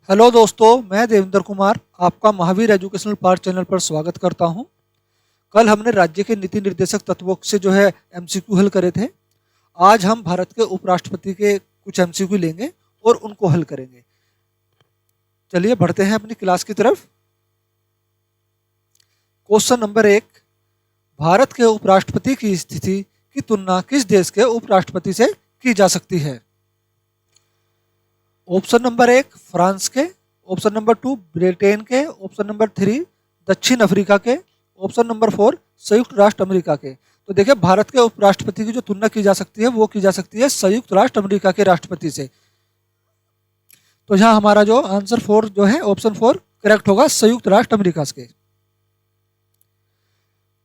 Hello दोस्तों, मैं देवेंद्र कुमार आपका महावीर एजुकेशनल पार्ट चैनल पर स्वागत करता हूं। कल हमने राज्य के नीति निर्देशक तत्वों से जो है एमसीक्यू हल करे थे। आज हम भारत के उपराष्ट्रपति के कुछ एमसीक्यू लेंगे और उनको हल करेंगे। चलिए बढ़ते हैं अपनी क्लास की तरफ। क्वेश्चन नंबर 1, भारत के उपराष्ट्रपति की स्थिति की तुलना किस देश के उपराष्ट्रपति से की जा सकती है? ऑप्शन नंबर 1 फ्रांस के, ऑप्शन नंबर 2 ब्रिटेन के, ऑप्शन नंबर 3 दक्षिण अफ्रीका के, ऑप्शन नंबर 4 संयुक्त राष्ट्र अमेरिका के। तो देखिए, भारत के उपराष्ट्रपति की जो तुलना की जा सकती है वो की जा सकती है संयुक्त राष्ट्र अमेरिका के राष्ट्रपति से। तो यहाँ हमारा जो आंसर 4 जो है ऑप्शन 4 करेक्ट होगा, संयुक्त राष्ट्र अमेरिका के।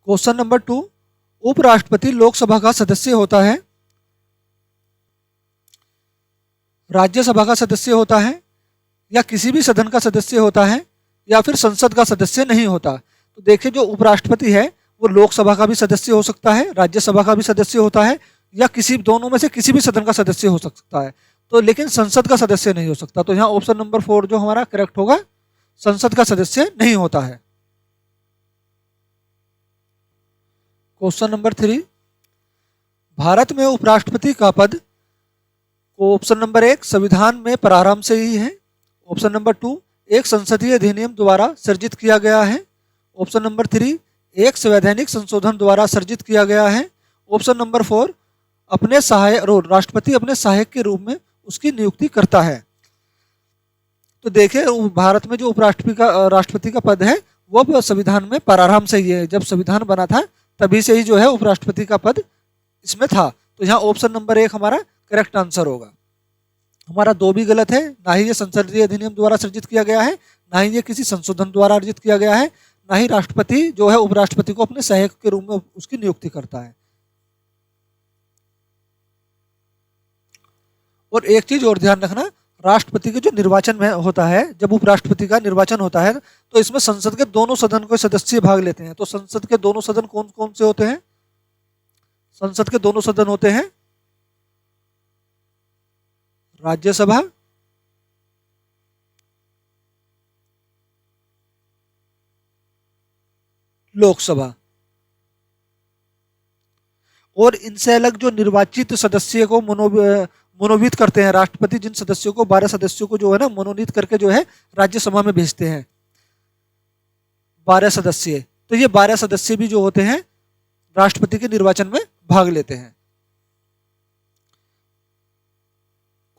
क्वेश्चन नंबर 2, उपराष्ट्रपति लोकसभा का सदस्य होता है, राज्यसभा का सदस्य होता है, या किसी भी सदन का सदस्य होता है, या फिर संसद का सदस्य नहीं होता? तो देखिए, जो उपराष्ट्रपति है वो लोकसभा का भी सदस्य हो सकता है, राज्यसभा का भी सदस्य होता है, या किसी दोनों में से किसी भी सदन का सदस्य हो सकता है। तो लेकिन संसद का सदस्य नहीं हो सकता। तो यहाँ ऑप्शन नंबर 4 जो हमारा करेक्ट होगा, संसद का सदस्य नहीं होता है। क्वेश्चन नंबर 3, भारत में उपराष्ट्रपति का पद ऑप्शन नंबर 1 संविधान में प्रारंभ से ही है, ऑप्शन नंबर 2 एक संसदीय अधिनियम द्वारा सृजित किया गया है, ऑप्शन नंबर 3 एक संवैधानिक संशोधन द्वारा सृजित किया गया है, ऑप्शन नंबर 4 अपने सहायक राष्ट्रपति अपने सहायक के रूप में उसकी नियुक्ति करता है। तो देखिए, भारत में जो राष्ट्रपति का पद है वो संविधान में प्रारंभ से ही है। जब संविधान बना था तभी से ही जो है उपराष्ट्रपति का पद इसमें था। तो यहाँ ऑप्शन नंबर 1 हमारा करेक्ट आंसर होगा। हमारा 2 भी गलत है। ना ही ये संसदीय अधिनियम द्वारा सृजित किया गया है, ना ही ये किसी संशोधन द्वारा अर्जित किया गया है, ना ही राष्ट्रपति जो है उपराष्ट्रपति को अपने सहायक के रूप में उसकी नियुक्ति करता है। और एक चीज और ध्यान रखना, राष्ट्रपति के जो निर्वाचन में होता है, जब उपराष्ट्रपति का निर्वाचन होता है तो इसमें संसद के दोनों सदन के सदस्य भाग लेते हैं। तो संसद के दोनों सदन कौन कौन से होते हैं? संसद के दोनों सदन होते हैं राज्यसभा लोकसभा। और इनसे अलग जो निर्वाचित सदस्य को मनोनीत करते हैं राष्ट्रपति, जिन सदस्यों को 12 सदस्यों को जो है ना मनोनीत करके जो है राज्यसभा में भेजते हैं 12 सदस्य। तो ये 12 सदस्य भी जो होते हैं राष्ट्रपति के निर्वाचन में भाग लेते हैं।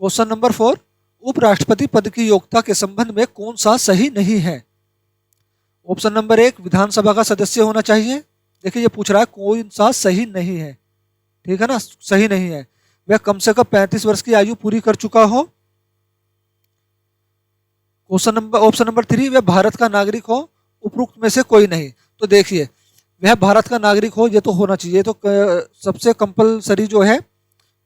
क्वेश्चन नंबर 4, उपराष्ट्रपति पद की योग्यता के संबंध में कौन सा सही नहीं है? ऑप्शन नंबर 1 विधानसभा का सदस्य होना चाहिए। देखिए, ये पूछ रहा है कौन सा सही नहीं है, ठीक है ना, सही नहीं है। वह कम से कम 35 वर्ष की आयु पूरी कर चुका हो। ऑप्शन नंबर 3 वह भारत का नागरिक हो। उपरोक्त में से कोई नहीं। तो देखिए, वह भारत का नागरिक हो, ये तो होना चाहिए। तो सबसे कंपलसरी जो है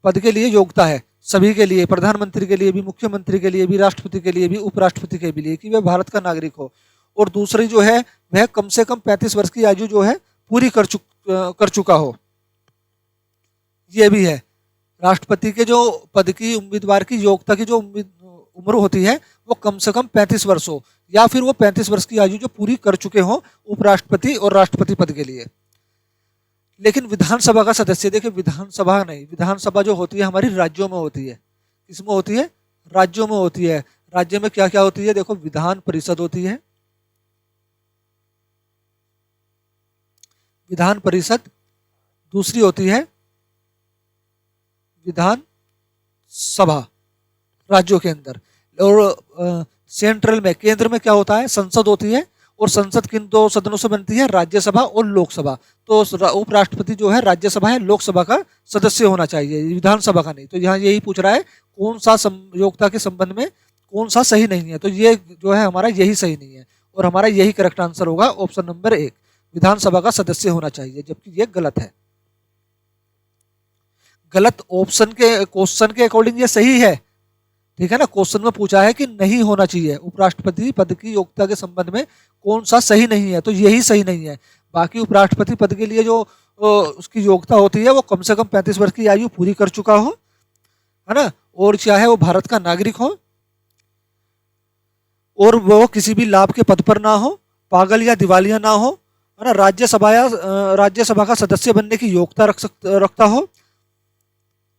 पद के लिए योग्यता है सभी के लिए, प्रधानमंत्री के लिए भी, मुख्यमंत्री के लिए भी, राष्ट्रपति के लिए भी, उपराष्ट्रपति के लिए, कि वह भारत का नागरिक हो। और दूसरी जो है वह कम से कम 35 वर्ष की आयु जो है पूरी कर चुका हो। यह भी है। राष्ट्रपति के जो पद की उम्मीदवार की योग्यता की जो उम्र होती है वो कम से कम 35 वर्ष हो, या फिर वो 35 वर्ष की आयु जो पूरी कर चुके हो उपराष्ट्रपति और राष्ट्रपति पद के लिए। लेकिन विधानसभा का सदस्य, देखिए विधानसभा नहीं, विधानसभा जो होती है हमारी राज्यों में होती है। किसमें होती है? राज्यों में होती है। राज्य में क्या क्या होती है? देखो, विधान परिषद होती है, विधान परिषद। दूसरी होती है विधान सभा राज्यों के अंदर। और सेंट्रल में, केंद्र में क्या होता है? संसद होती है। और संसद किन 2 सदनों से बनती है? राज्यसभा और लोकसभा। तो उपराष्ट्रपति जो है राज्यसभा है, लोकसभा का सदस्य होना चाहिए, विधानसभा का नहीं। तो यहाँ यही पूछ रहा है कौन सा योग्यता के संबंध में कौन सा सही नहीं है। तो ये जो है हमारा यही सही नहीं है, और हमारा यही करेक्ट आंसर होगा ऑप्शन नंबर 1, विधानसभा का सदस्य होना चाहिए, जबकि ये गलत है। गलत ऑप्शन के क्वेश्चन के अकॉर्डिंग ये सही है, ठीक है ना। क्वेश्चन में पूछा है कि नहीं होना चाहिए, उपराष्ट्रपति पद की योग्यता के संबंध में कौन सा सही नहीं है, तो यही सही नहीं है। बाकी उपराष्ट्रपति पद के लिए जो उसकी योग्यता होती है वो कम से कम 35 वर्ष की आयु पूरी कर चुका हो, है ना, और चाहे वो भारत का नागरिक हो, और वो किसी भी लाभ के पद पर ना हो, पागल या दिवालिया ना हो, है ना, राज्यसभा का सदस्य बनने की योग्यता रखता हो।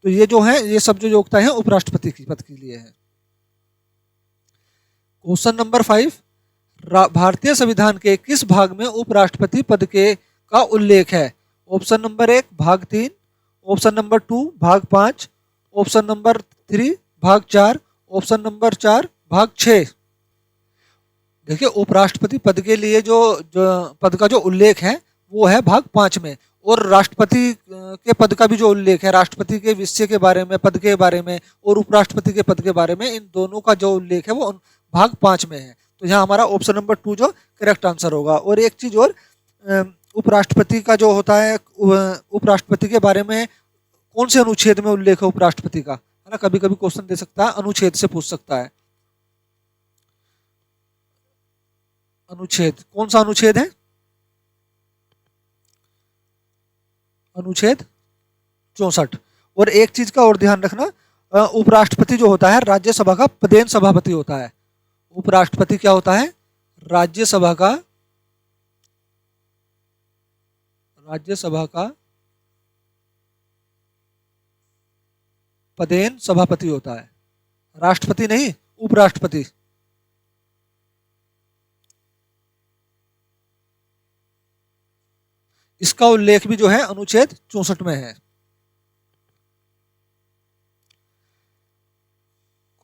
तो ये जो है, ये सब जो योग्यता है उपराष्ट्रपति की पद के लिए है। क्वेश्चन नंबर 5, भारतीय संविधान के किस भाग में उपराष्ट्रपति पद के का उल्लेख है? ऑप्शन नंबर 1 भाग 3, ऑप्शन नंबर 2 भाग 5, ऑप्शन नंबर 3 भाग 4, ऑप्शन नंबर 4 भाग 6। देखिए, उपराष्ट्रपति पद के लिए जो पद का जो उल्लेख है वो है भाग 5 में, और राष्ट्रपति के पद का भी जो उल्लेख है, राष्ट्रपति के विषय के बारे में, पद के बारे में, और उपराष्ट्रपति के पद के बारे में, इन दोनों का जो उल्लेख है वो भाग 5 में है। तो यहाँ हमारा ऑप्शन नंबर 2 जो करेक्ट आंसर होगा। और एक चीज और, उपराष्ट्रपति का जो होता है, उपराष्ट्रपति के बारे में कौन से अनुच्छेद में उल्लेख है उपराष्ट्रपति का, है ना, कभी कभी क्वेश्चन दे सकता है, अनुच्छेद से पूछ सकता है। अनुच्छेद, कौन सा अनुच्छेद है? अनुच्छेद 64। और एक चीज का और ध्यान रखना, उपराष्ट्रपति जो होता है राज्यसभा का पदेन सभापति होता है। उपराष्ट्रपति क्या होता है? राज्यसभा का पदेन सभापति होता है, राष्ट्रपति नहीं, उपराष्ट्रपति। इसका उल्लेख भी जो है अनुच्छेद 64 में है।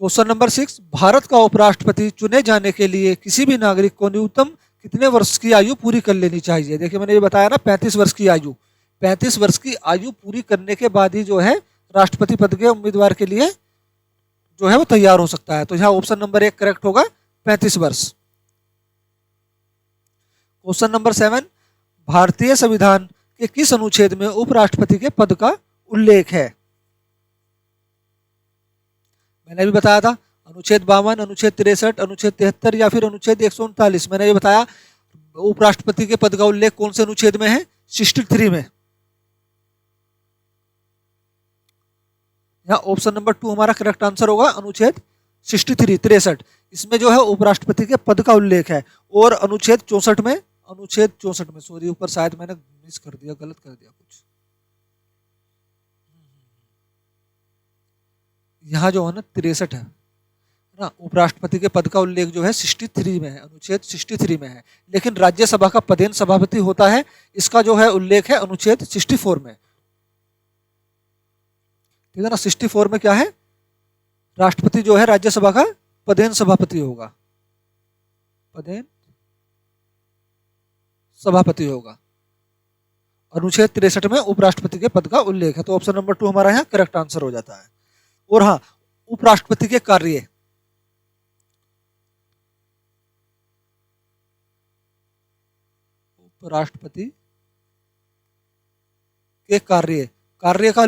क्वेश्चन नंबर 6, भारत का उपराष्ट्रपति चुने जाने के लिए किसी भी नागरिक को न्यूनतम कितने वर्ष की आयु पूरी कर लेनी चाहिए? देखिए, मैंने ये बताया ना, 35 वर्ष की आयु। 35 वर्ष की आयु पूरी करने के बाद ही जो है राष्ट्रपति पद के उम्मीदवार के लिए जो है वो तैयार हो सकता है। तो यहाँ ऑप्शन नंबर 1 करेक्ट होगा, 35 वर्ष। क्वेश्चन नंबर 7, भारतीय संविधान के किस अनुच्छेद में उपराष्ट्रपति के पद का उल्लेख है? मैंने भी बताया था, अनुच्छेद 52, अनुच्छेद 63, अनुच्छेद 73 या फिर अनुच्छेद 139। मैंने ये बताया उपराष्ट्रपति के पद का उल्लेख कौन से अनुच्छेद में है? 63 में। यहाँ ऑप्शन नंबर 2 हमारा करेक्ट आंसर होगा, अनुच्छेद 63। इसमें जो है उपराष्ट्रपति के पद का उल्लेख है। और अनुच्छेद 64 में, सॉरी, ऊपर शायद मैंने मिस कर दिया, गलत कर दिया कुछ। यहाँ जो है ना 63 है ना, उपराष्ट्रपति के पद का उल्लेख जो है 63 में है, अनुच्छेद 63 में है। लेकिन राज्यसभा का पदेन सभापति होता है, इसका जो है उल्लेख है अनुच्छेद 64 में। ठीक है ना, 64 में क्या है? राष्ट्रपति जो है राज्यसभा का पदेन सभापति होगा, पदेन सभापति होगा। अनुच्छेद 63 में उपराष्ट्रपति के पद का उल्लेख है। तो ऑप्शन नंबर 2 हमारा यहाँ करेक्ट आंसर हो जाता है। और हाँ, उपराष्ट्रपति के कार्य, उपराष्ट्रपति के कार्य का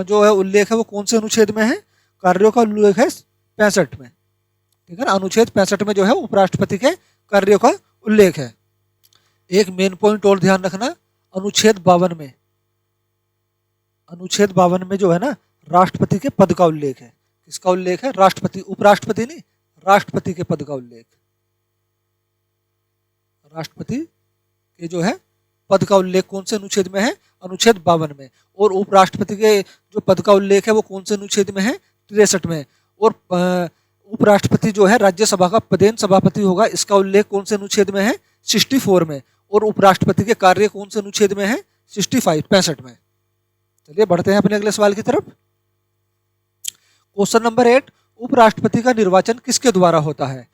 जो है उल्लेख है वो कौन से अनुच्छेद में है? कार्यों का उल्लेख है 65 में। ठीक है ना, अनुच्छेद 65 में जो है उपराष्ट्रपति के कार्यों का उल्लेख है। एक मेन पॉइंट और ध्यान रखना, अनुच्छेद 52 में, जो है ना, राष्ट्रपति के पद का उल्लेख है। किसका उल्लेख है? राष्ट्रपति, उपराष्ट्रपति नहीं, राष्ट्रपति के पद का उल्लेख। राष्ट्रपति के जो है पद का उल्लेख कौन से अनुच्छेद में है? अनुच्छेद 52 में। और उपराष्ट्रपति के जो पद का उल्लेख है वो कौन से अनुच्छेद में है? 63 में। और उपराष्ट्रपति जो है राज्यसभा का पदेन सभापति होगा, इसका उल्लेख कौन से अनुच्छेद में है? 64 में। और उपराष्ट्रपति के कार्य कौन से अनुच्छेद में है? 65 में। चलिए बढ़ते हैं अपने अगले सवाल की तरफ। क्वेश्चन नंबर 8, उपराष्ट्रपति का निर्वाचन किसके द्वारा होता है?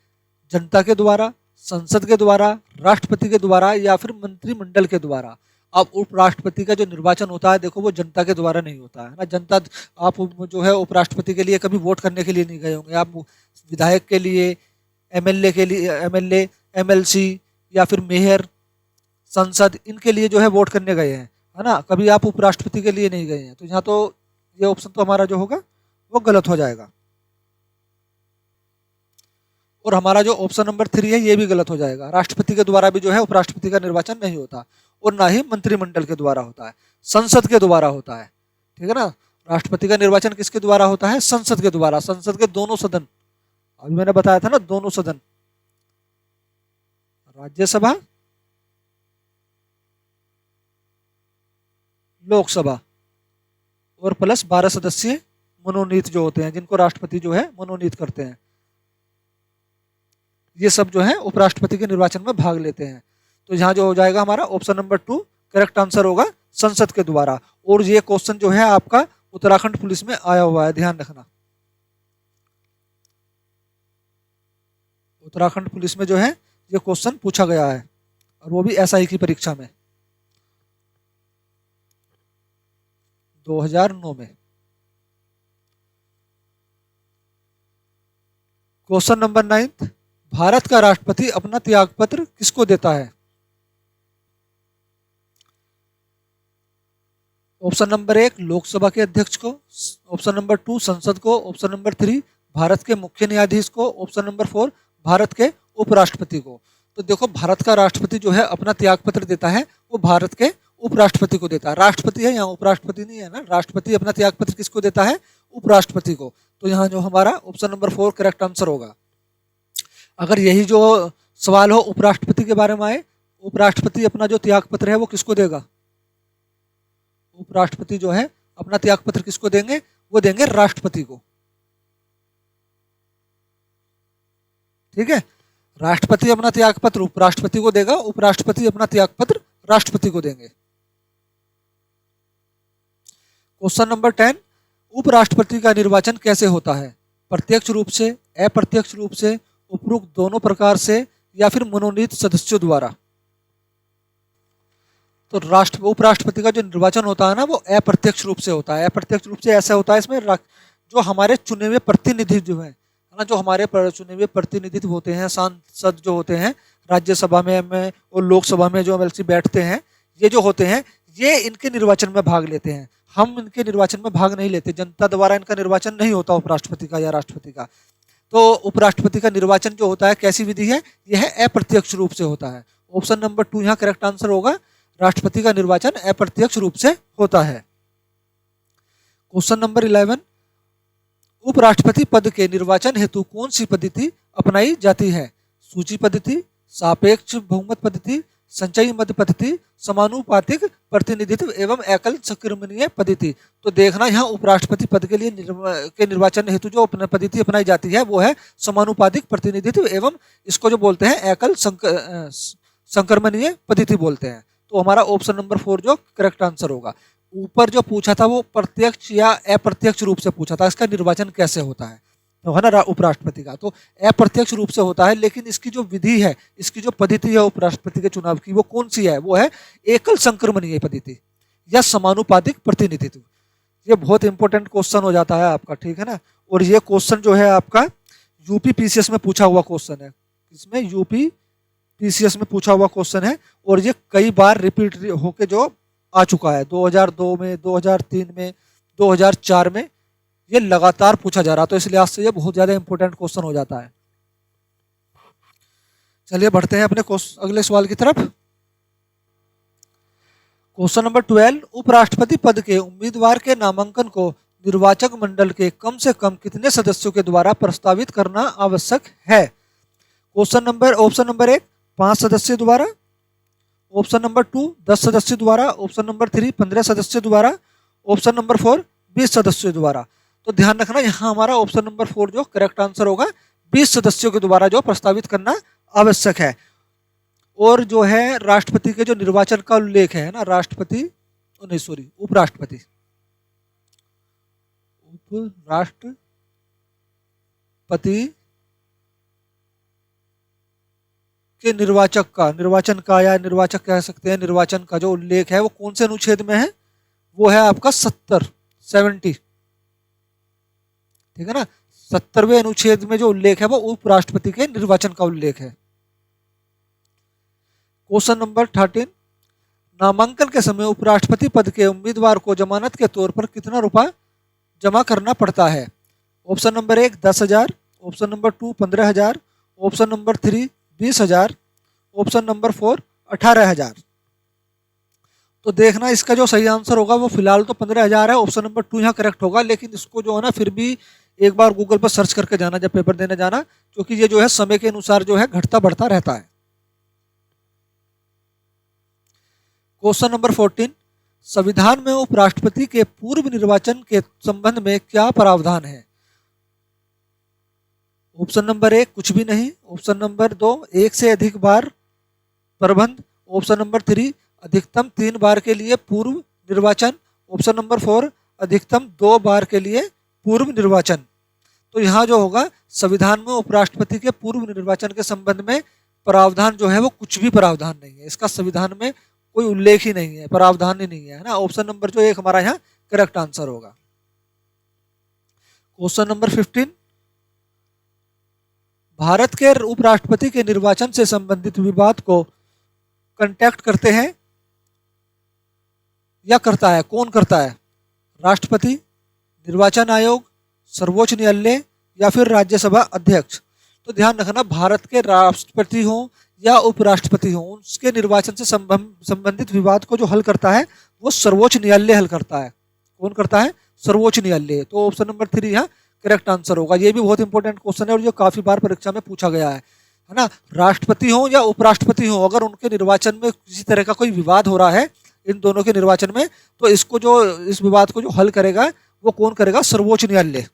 जनता के द्वारा, संसद के द्वारा, राष्ट्रपति के द्वारा या फिर मंत्रिमंडल के द्वारा? अब उपराष्ट्रपति का जो निर्वाचन होता है, देखो, वो जनता के द्वारा नहीं होता है ना। जनता, आप जो है उपराष्ट्रपति के लिए कभी वोट करने के लिए नहीं गए होंगे। आप विधायक के लिए, एमएलए, एमएलसी या फिर मेयर, संसद, इनके लिए जो है वोट करने गए हैं, है ना। कभी आप उपराष्ट्रपति के लिए नहीं गए हैं। तो यहाँ तो ये ऑप्शन तो हमारा जो होगा वो गलत हो जाएगा। और हमारा जो ऑप्शन नंबर 3 है ये भी गलत हो जाएगा। राष्ट्रपति के द्वारा भी जो है उपराष्ट्रपति का निर्वाचन नहीं होता, और ना ही मंत्रिमंडल के द्वारा होता है, संसद के द्वारा होता है। ठीक है ना, राष्ट्रपति का निर्वाचन किसके द्वारा होता है? संसद के द्वारा। संसद के दोनों सदन, अभी मैंने बताया था ना, दोनों सदन, राज्यसभा, लोकसभा और प्लस 12 सदस्यीय मनोनीत जो होते हैं, जिनको राष्ट्रपति जो है मनोनीत करते हैं, ये सब जो है उपराष्ट्रपति के निर्वाचन में भाग लेते हैं। तो यहाँ जो हो जाएगा हमारा ऑप्शन नंबर 2 करेक्ट आंसर होगा, संसद के द्वारा। और ये क्वेश्चन जो है आपका उत्तराखंड पुलिस में आया हुआ है, ध्यान रखना। उत्तराखंड पुलिस में जो है ये क्वेश्चन पूछा गया है, और वो भी एसआई की परीक्षा में 2009 में। क्वेश्चन नंबर 9, भारत का राष्ट्रपति अपना त्यागपत्र किसको देता है? ऑप्शन नंबर 1 लोकसभा के अध्यक्ष को, ऑप्शन नंबर 2 संसद को, ऑप्शन नंबर 3 भारत के मुख्य न्यायाधीश को, ऑप्शन नंबर 4 भारत के उपराष्ट्रपति को। तो देखो, भारत का राष्ट्रपति जो है अपना त्यागपत्र देता है, वो भारत के उपराष्ट्रपति को देता है। राष्ट्रपति है यहाँ, उपराष्ट्रपति नहीं है ना। राष्ट्रपति अपना त्यागपत्र किसको देता है? उपराष्ट्रपति को। तो यहाँ जो हमारा ऑप्शन नंबर 4 करेक्ट आंसर होगा। अगर यही जो सवाल हो उपराष्ट्रपति के बारे में आए, उपराष्ट्रपति अपना जो त्यागपत्र है वो किसको देगा? उपराष्ट्रपति जो है अपना त्यागपत्र किसको देंगे? वो देंगे राष्ट्रपति को। ठीक है, राष्ट्रपति अपना त्यागपत्र उपराष्ट्रपति को देगा, उपराष्ट्रपति अपना त्यागपत्र राष्ट्रपति को देंगे। क्वेश्चन नंबर 10, उपराष्ट्रपति का निर्वाचन कैसे होता है? प्रत्यक्ष रूप से, अप्रत्यक्ष रूप से, उपरोक्त दोनों प्रकार से, या फिर मनोनीत सदस्यों द्वारा? तो उपराष्ट्रपति का जो निर्वाचन होता है ना, वो अप्रत्यक्ष रूप से होता है। अप्रत्यक्ष रूप से ऐसा होता है, इसमें जो हमारे चुने हुए प्रतिनिधि जो है ना, जो हमारे चुने हुए प्रतिनिधि होते हैं, सांसद जो होते हैं राज्यसभा में और लोकसभा में जो एमएलसी बैठते हैं, ये जो होते हैं ये इनके निर्वाचन में भाग लेते हैं। हम इनके निर्वाचन में भाग नहीं लेते, जनता द्वारा इनका निर्वाचन नहीं होता उपराष्ट्रपति का या राष्ट्रपति का। तो उपराष्ट्रपति का निर्वाचन जो होता है कैसी विधि है? यह अप्रत्यक्ष रूप से होता है। ऑप्शन नंबर 2 यहाँ करेक्ट आंसर होगा, राष्ट्रपति का निर्वाचन अप्रत्यक्ष रूप से होता है। क्वेश्चन नंबर 11, उपराष्ट्रपति पद के निर्वाचन हेतु कौन सी पद्धति अपनाई जाती है? सूची पद्धति, सापेक्ष बहुमत पद्धति, संचयी मत पद्धति, समानुपातिक प्रतिनिधित्व एवं एकल संक्रमणीय पद्धति। तो देखना, यहाँ उपराष्ट्रपति पद के लिए निर्वाचन हेतु जो पद्धति अपनाई जाती है वो है समानुपातिक प्रतिनिधित्व एवं इसको जो बोलते हैं एकल संक्रमणीय पद्धति बोलते हैं। तो हमारा ऑप्शन नंबर 4 जो करेक्ट आंसर होगा। ऊपर जो पूछा था वो प्रत्यक्ष या अप्रत्यक्ष रूप से पूछा था, इसका निर्वाचन कैसे होता है, तो है ना उपराष्ट्रपति का, तो अप्रत्यक्ष रूप से होता है। लेकिन इसकी जो विधि है, इसकी जो पद्धति है उपराष्ट्रपति के चुनाव की, वो कौन सी है? वो है एकल संक्रमणीय पद्धति या समानुपातिक प्रतिनिधित्व। ये बहुत इंपॉर्टेंट क्वेश्चन हो जाता है आपका, ठीक है ना। और ये क्वेश्चन जो है आपका यूपी पीसीएस में पूछा हुआ क्वेश्चन है। इसमें यूपी पीसीएस में पूछा हुआ क्वेश्चन है, और ये कई बार रिपीट होके जो आ चुका है 2002 में, 2003 में, 2004 में, ये लगातार पूछा जा रहा, तो इस लिहाज से ये बहुत ज्यादा इंपॉर्टेंट क्वेश्चन हो जाता है। चलिए बढ़ते हैं अपने अगले सवाल की तरफ। क्वेश्चन नंबर 12, उपराष्ट्रपति पद के उम्मीदवार के नामांकन को निर्वाचक मंडल के कम से कम कितने सदस्यों के द्वारा प्रस्तावित करना आवश्यक है? ऑप्शन नंबर 1 5 सदस्यों द्वारा, ऑप्शन नंबर 2 10 सदस्यों द्वारा, ऑप्शन नंबर 3 15 सदस्यों द्वारा, ऑप्शन नंबर 4 20 सदस्यों द्वारा। तो ध्यान रखना, यहाँ हमारा ऑप्शन नंबर 4 जो करेक्ट आंसर होगा, 20 सदस्यों के द्वारा जो प्रस्तावित करना आवश्यक है। और जो है राष्ट्रपति के जो निर्वाचन का उल्लेख है ना, उपराष्ट्रपति के निर्वाचन का या निर्वाचक कह सकते हैं, निर्वाचन का जो उल्लेख है वो कौन से अनुच्छेद में है? वो है आपका 70, ठीक है ना। 70वें अनुच्छेद में जो उल्लेख है वो उपराष्ट्रपति के निर्वाचन का उल्लेख है। क्वेश्चन नंबर 13, नामांकन के समय उपराष्ट्रपति पद के उम्मीदवार को जमानत के तौर पर कितना रुपया जमा करना पड़ता है? Option number 1 10,000, option number 2 15,000, option number 3 20,000, option number 4 18,000। तो देखना, इसका जो सही आंसर होगा वो फिलहाल तो 15,000 है, ऑप्शन नंबर 2 यहाँ करेक्ट होगा। लेकिन इसको जो है ना, फिर भी एक बार गूगल पर सर्च करके जाना जब पेपर देने जाना, क्योंकि ये जो है समय के अनुसार जो है घटता बढ़ता रहता है। क्वेश्चन नंबर 14, संविधान में उपराष्ट्रपति के पूर्व निर्वाचन के संबंध में क्या प्रावधान है? ऑप्शन नंबर 1 कुछ भी नहीं, ऑप्शन नंबर 2 एक से अधिक बार प्रबंध, ऑप्शन नंबर 3 अधिकतम 3 बार के लिए पूर्व निर्वाचन, ऑप्शन नंबर 4 अधिकतम 2 बार के लिए पूर्व निर्वाचन। तो यहाँ जो होगा संविधान में उपराष्ट्रपति के पूर्व निर्वाचन के संबंध में प्रावधान जो है वो कुछ भी प्रावधान नहीं है, इसका संविधान में कोई उल्लेख ही नहीं है, प्रावधान ही नहीं है ना। ऑप्शन नंबर जो 1 हमारा यहाँ करेक्ट आंसर होगा। क्वेश्चन नंबर 15, भारत के उपराष्ट्रपति के निर्वाचन से संबंधित विवाद को कंटेक्ट करते हैं या करता है, कौन करता है? राष्ट्रपति, निर्वाचन आयोग, सर्वोच्च न्यायालय या फिर राज्यसभा अध्यक्ष। तो ध्यान रखना, भारत के राष्ट्रपति हो या उपराष्ट्रपति हो, उसके निर्वाचन से संबंधित विवाद को जो हल करता है वो सर्वोच्च न्यायालय हल करता है। कौन करता है? सर्वोच्च न्यायालय। तो ऑप्शन नंबर 3 यहाँ करेक्ट आंसर होगा। ये भी बहुत इंपॉर्टेंट क्वेश्चन है और ये काफी बार परीक्षा में पूछा गया है ना। राष्ट्रपति हो या उपराष्ट्रपति हो, अगर उनके निर्वाचन में किसी तरह का कोई विवाद हो रहा है इन दोनों के निर्वाचन में, तो इस विवाद को जो हल करेगा वो कौन करेगा? सर्वोच्च न्यायालय।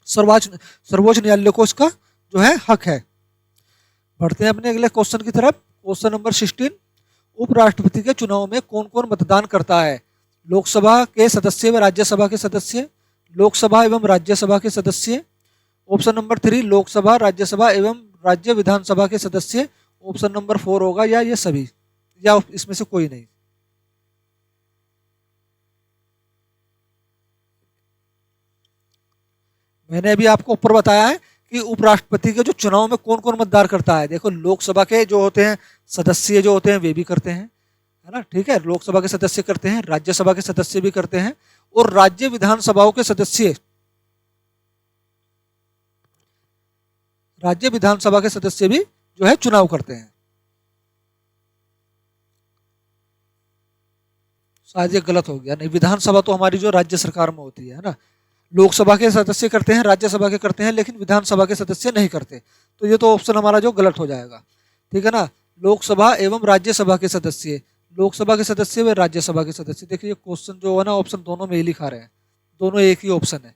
सर्वोच्च न्यायालय को इसका जो है हक है। बढ़ते हैं अपने अगले क्वेश्चन की तरफ। क्वेश्चन नंबर 16, उपराष्ट्रपति के चुनाव में कौन कौन मतदान करता है? लोकसभा के सदस्य व राज्यसभा के सदस्य, लोकसभा एवं राज्यसभा के सदस्य, ऑप्शन नंबर 3 लोकसभा, राज्यसभा एवं राज्य विधानसभा के सदस्य, ऑप्शन नंबर 4 होगा या ये सभी, या इसमें से कोई नहीं। मैंने अभी आपको ऊपर बताया है कि उपराष्ट्रपति के जो चुनाव में कौन कौन मतदान करता है। देखो, लोकसभा के जो होते हैं सदस्य जो होते हैं वे भी करते हैं, है ना, ठीक है, लोकसभा के सदस्य करते हैं, राज्यसभा के सदस्य भी करते हैं और राज्य विधानसभाओं के सदस्य, राज्य विधानसभा के सदस्य भी जो है चुनाव करते हैं। शायद ये गलत हो गया, नहीं, विधानसभा तो हमारी जो राज्य सरकार में होती है ना। लोकसभा के सदस्य करते हैं, राज्यसभा के करते हैं, लेकिन विधानसभा के सदस्य नहीं करते। तो ये तो ऑप्शन हमारा जो गलत हो जाएगा, ठीक है ना। लोकसभा एवं राज्यसभा के सदस्य, लोकसभा के सदस्य व राज्यसभा के सदस्य। देखिए क्वेश्चन जो है ना, ऑप्शन दोनों में ही लिखा रहे हैं, दोनों एक ही ऑप्शन है,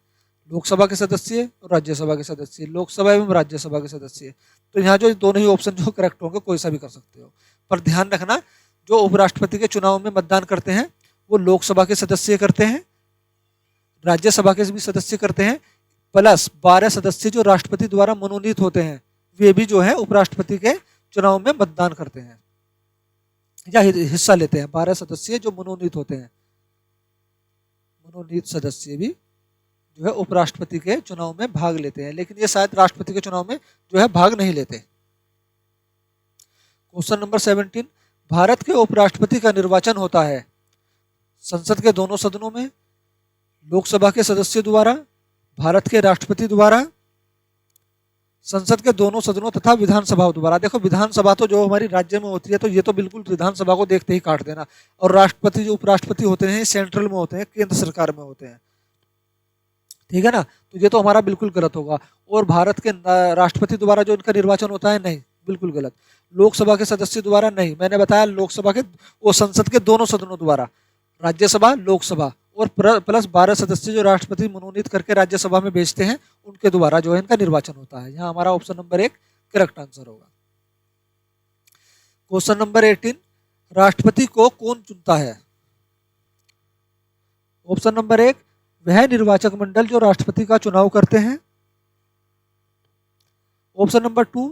लोकसभा के सदस्य और राज्यसभा के सदस्य, लोकसभा एवं राज्यसभा के सदस्य। तो यहाँ जो दोनों ही ऑप्शन जो करेक्ट होंगे, कोई सा भी कर सकते हो। पर ध्यान रखना, जो उपराष्ट्रपति के चुनाव में मतदान करते हैं वो लोकसभा के सदस्य करते हैं, राज्यसभा के भी सदस्य करते हैं, प्लस 12 सदस्य जो राष्ट्रपति द्वारा मनोनीत होते हैं वे भी जो है उपराष्ट्रपति के चुनाव में मतदान करते हैं या हिस्सा लेते हैं। 12 सदस्य जो मनोनीत होते हैं, मनोनीत सदस्य भी जो है उपराष्ट्रपति के चुनाव में भाग लेते हैं, लेकिन ये शायद राष्ट्रपति के चुनाव में जो है भाग नहीं लेते। क्वेश्चन नंबर 17, भारत के उपराष्ट्रपति का निर्वाचन होता है संसद के दोनों सदनों में, लोकसभा के सदस्य द्वारा, भारत के राष्ट्रपति द्वारा, संसद के दोनों सदनों तथा विधानसभा द्वारा। देखो, विधानसभा तो जो हमारी राज्य में होती है तो ये तो बिल्कुल विधानसभा को देखते ही काट देना, और राष्ट्रपति जो उपराष्ट्रपति होते हैं सेंट्रल में होते हैं, केंद्र सरकार में होते हैं, ठीक है ना। तो ये तो हमारा बिल्कुल गलत होगा। और भारत के राष्ट्रपति द्वारा जो इनका निर्वाचन होता है, नहीं, बिल्कुल गलत। लोकसभा के सदस्य द्वारा, नहीं, मैंने बताया लोकसभा के वो संसद के दोनों सदनों द्वारा, राज्यसभा, लोकसभा और प्लस 12 सदस्य जो राष्ट्रपति मनोनीत करके राज्यसभा में भेजते हैं उनके द्वारा जो है इनका निर्वाचन होता है। यहाँ हमारा ऑप्शन नंबर 1 करेक्ट आंसर होगा। क्वेश्चन नंबर 18, राष्ट्रपति को कौन चुनता है? ऑप्शन नंबर 1 वह निर्वाचक मंडल जो राष्ट्रपति का चुनाव करते हैं, ऑप्शन नंबर 2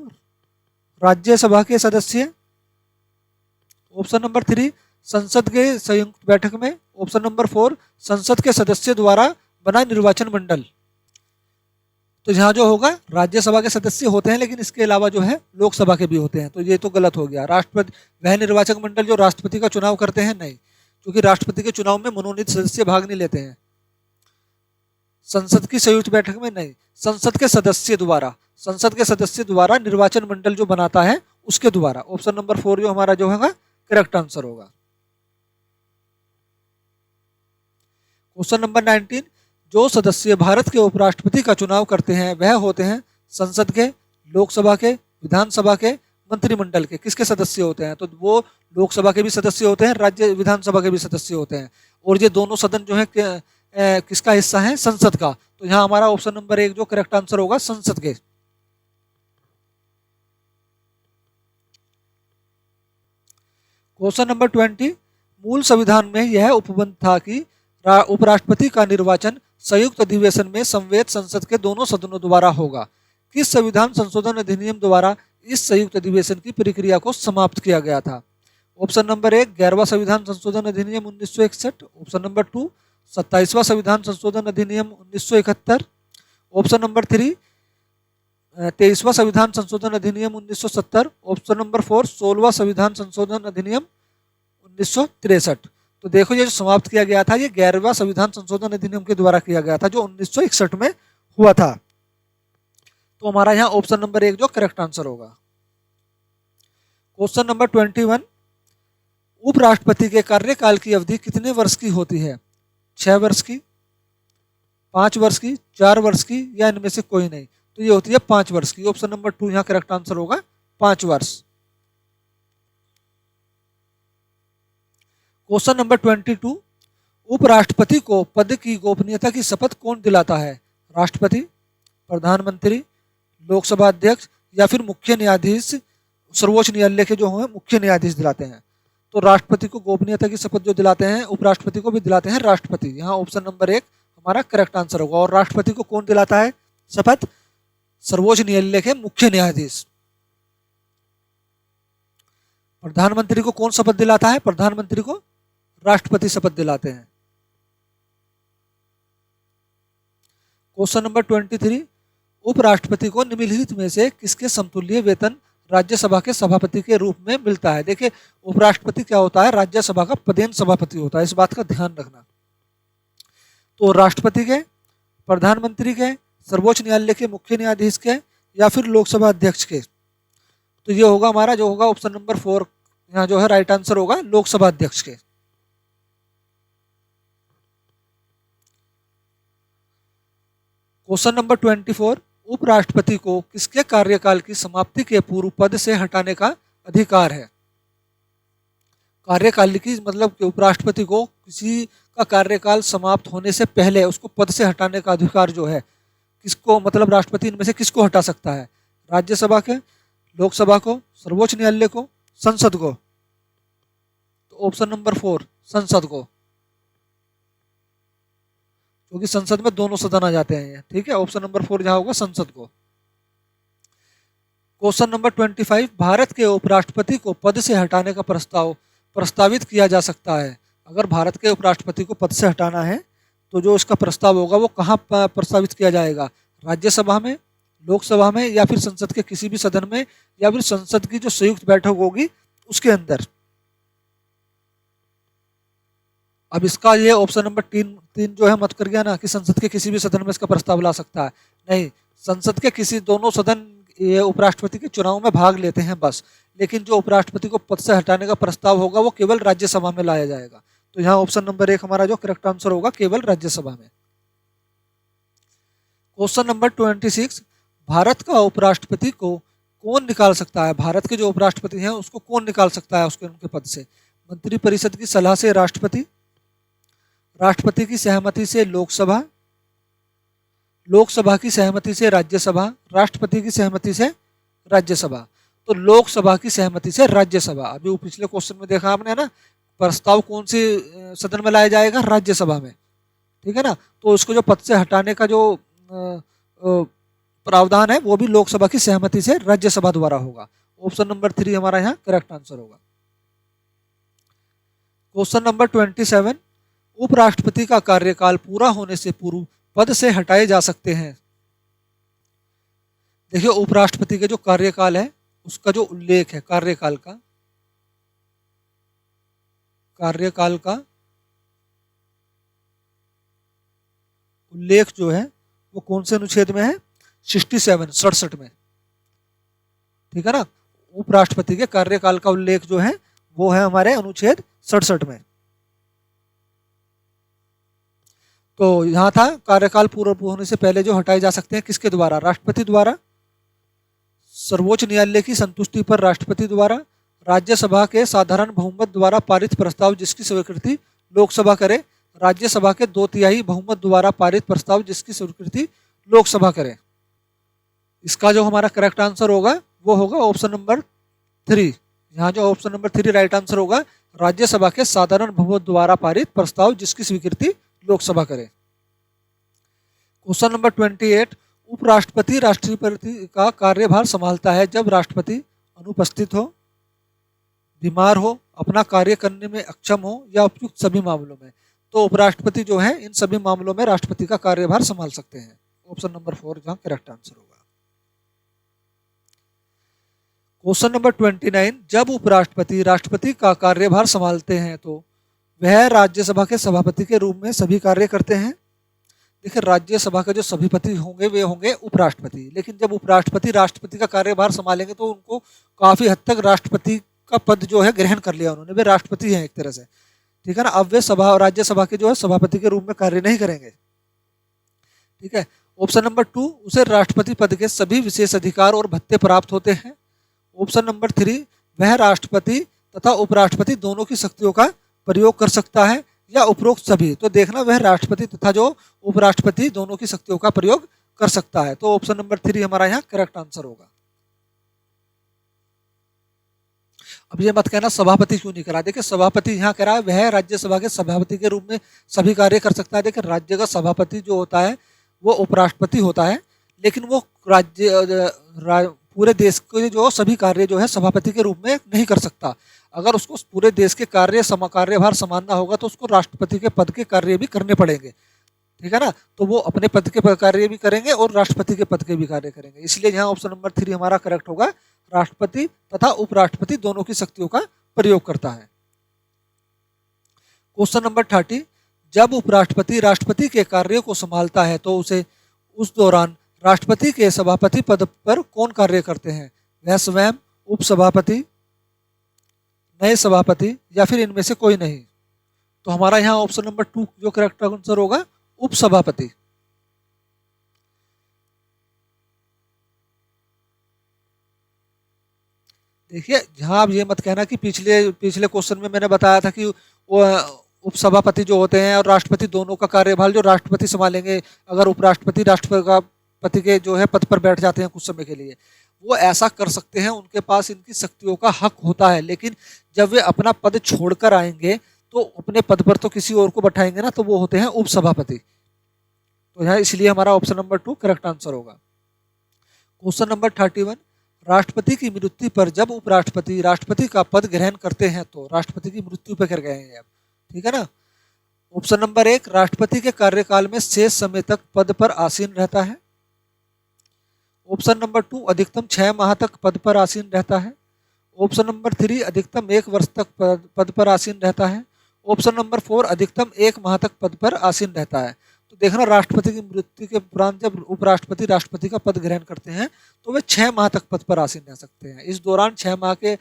राज्यसभा के सदस्य, ऑप्शन नंबर 3 संसद के संयुक्त बैठक में, ऑप्शन नंबर 4 संसद के सदस्य द्वारा बना निर्वाचन मंडल। तो यहाँ जो होगा राज्यसभा के सदस्य होते हैं, लेकिन इसके अलावा जो है लोकसभा के भी होते हैं, तो ये तो गलत हो गया। राष्ट्रपति वह निर्वाचक मंडल जो राष्ट्रपति का चुनाव करते हैं, नहीं, क्योंकि राष्ट्रपति के चुनाव में मनोनीत सदस्य भाग नहीं लेते हैं। संसद की संयुक्त बैठक में, नहीं, संसद के सदस्य द्वारा, संसद के सदस्य द्वारा निर्वाचन मंडल जो बनाता है उसके द्वारा। ऑप्शन नंबर 4 जो हमारा जो होगा करेक्ट आंसर होगा। क्वेश्चन नंबर 19, जो सदस्य भारत के उपराष्ट्रपति का चुनाव करते हैं वह होते हैं संसद के, लोकसभा के, विधानसभा के, मंत्रिमंडल के किसके सदस्य होते हैं, तो वो लोकसभा के भी सदस्य होते हैं, राज्य विधानसभा के भी सदस्य होते हैं। और ये दोनों सदन जो है किसका हिस्सा है, संसद का। तो यहाँ हमारा ऑप्शन नंबर 1 जो करेक्ट आंसर होगा संसद के। क्वेश्चन नंबर 20, मूल संविधान में यह उपबंध था कि उपराष्ट्रपति का निर्वाचन संयुक्त अधिवेशन में संवैध संसद के दोनों सदनों द्वारा होगा। किस संविधान संशोधन अधिनियम द्वारा इस संयुक्त अधिवेशन की प्रक्रिया को समाप्त किया गया था? ऑप्शन नंबर 1 11वां संविधान संशोधन अधिनियम 1961। ऑप्शन नंबर 2 27वां संविधान संशोधन अधिनियम 1971। ऑप्शन नंबर 3 23वां संविधान संशोधन अधिनियम 1970। ऑप्शन नंबर 4 16वां संविधान संशोधन अधिनियम 1963। तो देखो ये जो समाप्त किया गया था ये 11वां संविधान संशोधन अधिनियम के द्वारा किया गया था जो 1961 में हुआ था। तो हमारा यहाँ ऑप्शन नंबर 1 जो करेक्ट आंसर होगा। क्वेश्चन नंबर 21, उपराष्ट्रपति के कार्यकाल की अवधि कितने वर्ष की होती है? 6 वर्ष की, 5 वर्ष की, 4 वर्ष की, या इनमें से कोई नहीं? तो ये होती है 5 वर्ष की। ऑप्शन नंबर 2 यहाँ करेक्ट आंसर होगा, 5 वर्ष। क्वेश्चन नंबर 22, उपराष्ट्रपति को पद की गोपनीयता की शपथ कौन दिलाता है? राष्ट्रपति, प्रधानमंत्री, लोकसभा अध्यक्ष, या फिर मुख्य न्यायाधीश, सर्वोच्च न्यायालय के जो हैं मुख्य न्यायाधीश दिलाते हैं। तो राष्ट्रपति को गोपनीयता की शपथ जो दिलाते हैं, उपराष्ट्रपति को भी दिलाते हैं राष्ट्रपति। यहाँ ऑप्शन नंबर 1 हमारा करेक्ट आंसर होगा। और राष्ट्रपति को कौन दिलाता है शपथ? सर्वोच्च न्यायालय के मुख्य न्यायाधीश। प्रधानमंत्री को कौन शपथ दिलाता है? प्रधानमंत्री को राष्ट्रपति शपथ दिलाते हैं। क्वेश्चन नंबर 23, उपराष्ट्रपति को निम्नलिखित में से किसके समतुल्य वेतन राज्यसभा के सभापति के रूप में मिलता है? देखिए उपराष्ट्रपति क्या होता है? राज्यसभा का पदेन सभापति होता है, इस बात का ध्यान रखना। तो राष्ट्रपति के, प्रधानमंत्री के, सर्वोच्च न्यायालय के मुख्य न्यायाधीश के, या फिर लोकसभा अध्यक्ष के? तो ये होगा हमारा जो होगा ऑप्शन नंबर 4 यहाँ जो है राइट आंसर होगा, लोकसभा अध्यक्ष के। क्वेश्चन नंबर 24, उपराष्ट्रपति को किसके कार्यकाल की समाप्ति के पूर्व पद से हटाने का अधिकार है? कार्यकाल की मतलब कि उपराष्ट्रपति को किसी का कार्यकाल समाप्त होने से पहले उसको पद से हटाने का अधिकार जो है किसको, मतलब राष्ट्रपति इनमें से किसको हटा सकता है? राज्यसभा के, लोकसभा को, सर्वोच्च न्यायालय को, संसद को? तो ऑप्शन नंबर 4 संसद को, क्योंकि संसद में दोनों सदन आ जाते हैं। ठीक है, ऑप्शन नंबर 4 जहां होगा संसद को। क्वेश्चन नंबर 25, भारत के उपराष्ट्रपति को पद से हटाने का प्रस्ताव प्रस्तावित किया जा सकता है। अगर भारत के उपराष्ट्रपति को पद से हटाना है तो जो इसका प्रस्ताव होगा वो कहाँ प्रस्तावित किया जाएगा? राज्यसभा में, लोकसभा में, या फिर संसद के किसी भी सदन में, या फिर संसद की जो संयुक्त बैठक होगी उसके अंदर? अब इसका ये ऑप्शन नंबर 3 जो है मत कर गया ना कि संसद के किसी भी सदन में इसका प्रस्ताव ला सकता है। नहीं, संसद के किसी दोनों सदन ये उपराष्ट्रपति के चुनाव में भाग लेते हैं बस, लेकिन जो उपराष्ट्रपति को पद से हटाने का प्रस्ताव होगा वो केवल राज्यसभा में लाया जाएगा। तो यहाँ ऑप्शन नंबर 1 हमारा जो करेक्ट आंसर होगा केवल राज्यसभा में। क्वेश्चन नंबर 26, भारत का उपराष्ट्रपति को कौन निकाल सकता है? भारत के जो उपराष्ट्रपति हैं उसको कौन निकाल सकता है उसके उनके पद से? मंत्रिपरिषद की सलाह से राष्ट्रपति, राष्ट्रपति की सहमति से लोकसभा, लोकसभा की सहमति से राज्यसभा, राष्ट्रपति की सहमति से राज्यसभा? तो लोकसभा की सहमति से राज्यसभा। अभी पिछले क्वेश्चन में देखा आपने ना, प्रस्ताव कौन सी सदन में लाया जाएगा? राज्यसभा में। ठीक है ना, तो उसको जो पद से हटाने का जो प्रावधान है वो भी लोकसभा की सहमति से राज्यसभा द्वारा होगा। ऑप्शन नंबर 3 हमारा यहाँ करेक्ट आंसर होगा। क्वेश्चन नंबर 27, उपराष्ट्रपति का कार्यकाल पूरा होने से पूर्व पद से हटाए जा सकते हैं। देखिए उपराष्ट्रपति के जो कार्यकाल है उसका जो उल्लेख है, कार्यकाल का उल्लेख जो है वो कौन से अनुच्छेद में है? 67 में। ठीक है ना, उपराष्ट्रपति के कार्यकाल का उल्लेख जो है वो है हमारे अनुच्छेद 67 में। तो यहां था कार्यकाल पूरा होने से पहले जो हटाए जा सकते हैं किसके द्वारा? राष्ट्रपति द्वारा, सर्वोच्च न्यायालय की संतुष्टि पर राष्ट्रपति द्वारा, राज्यसभा के साधारण बहुमत द्वारा पारित प्रस्ताव जिसकी स्वीकृति लोकसभा करे, राज्यसभा के 2/3 बहुमत द्वारा पारित प्रस्ताव जिसकी स्वीकृति लोकसभा करे। इसका जो हमारा करेक्ट आंसर होगा वो होगा ऑप्शन नंबर 3। यहाँ जो ऑप्शन नंबर 3 राइट आंसर होगा, राज्यसभा के साधारण बहुमत द्वारा पारित प्रस्ताव जिसकी स्वीकृति लोकसभा करे। क्वेश्चन नंबर 28, उपराष्ट्रपति राष्ट्रपति का कार्यभार संभालता है जब राष्ट्रपति अनुपस्थित हो, बीमार हो, अपना कार्य करने में अक्षम हो या उपयुक्त सभी मामलों में। तो उपराष्ट्रपति जो है इन सभी मामलों में राष्ट्रपति का कार्यभार संभाल सकते हैं। ऑप्शन नंबर 4 जहां करेक्ट आंसर होगा। क्वेश्चन नंबर 29, जब उपराष्ट्रपति राष्ट्रपति का कार्यभार संभालते हैं तो वह राज्यसभा के सभापति के रूप में सभी कार्य करते हैं। देखिए, राज्यसभा के जो सभापति होंगे वे होंगे उपराष्ट्रपति, लेकिन जब उपराष्ट्रपति राष्ट्रपति का कार्यभार संभालेंगे तो उनको काफी हद तक राष्ट्रपति का पद जो है ग्रहण कर लिया उन्होंने, वे राष्ट्रपति हैं एक तरह से, ठीक है ना। अब वे राज्यसभा के जो है सभापति के रूप में कार्य नहीं करेंगे, ठीक है। ऑप्शन नंबर 2, उसे राष्ट्रपति पद के सभी विशेष अधिकार और भत्ते प्राप्त होते हैं। ऑप्शन नंबर 3, वह राष्ट्रपति तथा उपराष्ट्रपति दोनों की शक्तियों का प्रयोग कर सकता है या उपरोक्त सभी। तो देखना, वह राष्ट्रपति तथा जो उपराष्ट्रपति दोनों की शक्तियों का प्रयोग कर सकता है। तो ऑप्शन नंबर 3 हमारा यहाँ करेक्ट आंसर होगा। अब ये मत कहना सभापति क्यों नहीं करा। देखिए, सभापति यहाँ कह रहा है वह राज्यसभा के सभापति के रूप में सभी कार्य कर सकता है। देखिए, राज्य का सभापति जो होता है वो उपराष्ट्रपति होता है, लेकिन वो पूरे देश के जो सभी कार्य जो है सभापति के रूप में नहीं कर सकता। अगर उसको पूरे देश के कार्यभार संभालना होगा तो उसको राष्ट्रपति के पद के कार्य भी करने पड़ेंगे, ठीक है ना। तो वो अपने पद के कार्य भी करेंगे और राष्ट्रपति के पद के भी कार्य करेंगे। इसलिए यहाँ ऑप्शन नंबर 3 हमारा करेक्ट होगा, राष्ट्रपति तथा उपराष्ट्रपति दोनों की शक्तियों का प्रयोग करता है। क्वेश्चन नंबर 30, जब उपराष्ट्रपति राष्ट्रपति के कार्यों को संभालता है तो उस दौरान राष्ट्रपति के सभापति पद पर कौन कार्य करते हैं। वह स्वयं, उपसभापति, नए सभापति या फिर इनमें से कोई नहीं। तो हमारा यहाँ ऑप्शन नंबर 2 जो करेक्ट आंसर होगा, उपसभापति। देखिए, जहां आप ये मत कहना कि पिछले क्वेश्चन में मैंने बताया था कि वो उपसभापति जो होते हैं और राष्ट्रपति दोनों का कार्यभार जो राष्ट्रपति संभालेंगे, अगर उपराष्ट्रपति राष्ट्रपति के जो है पद पर बैठ जाते हैं कुछ समय के लिए, वो ऐसा कर सकते हैं, उनके पास इनकी शक्तियों का हक होता है। लेकिन जब वे अपना पद छोड़कर आएंगे तो अपने पद पर तो किसी और को बैठाएंगे ना, तो वो होते हैं उपसभापति। तो यहाँ इसलिए हमारा ऑप्शन नंबर 2 करेक्ट आंसर होगा। क्वेश्चन नंबर 31, राष्ट्रपति की मृत्यु पर जब उपराष्ट्रपति राष्ट्रपति का पद ग्रहण करते हैं तो राष्ट्रपति की मृत्यु पर कर गए हैं आप, ठीक है ना। ऑप्शन नंबर 1, राष्ट्रपति के कार्यकाल में शेष समय तक पद पर आसीन रहता है। ऑप्शन नंबर 2, अधिकतम 6 माह तक पद पर आसीन रहता है। ऑप्शन नंबर 3, अधिकतम 1 वर्ष तक पद पर आसीन रहता है। ऑप्शन नंबर 4, अधिकतम 1 माह तक पद पर आसीन रहता है। तो देखना, राष्ट्रपति की मृत्यु के उपरांत जब उपराष्ट्रपति राष्ट्रपति का पद ग्रहण करते हैं तो वे 6 माह तक पद पर आसीन रह सकते हैं। इस दौरान 6 माह के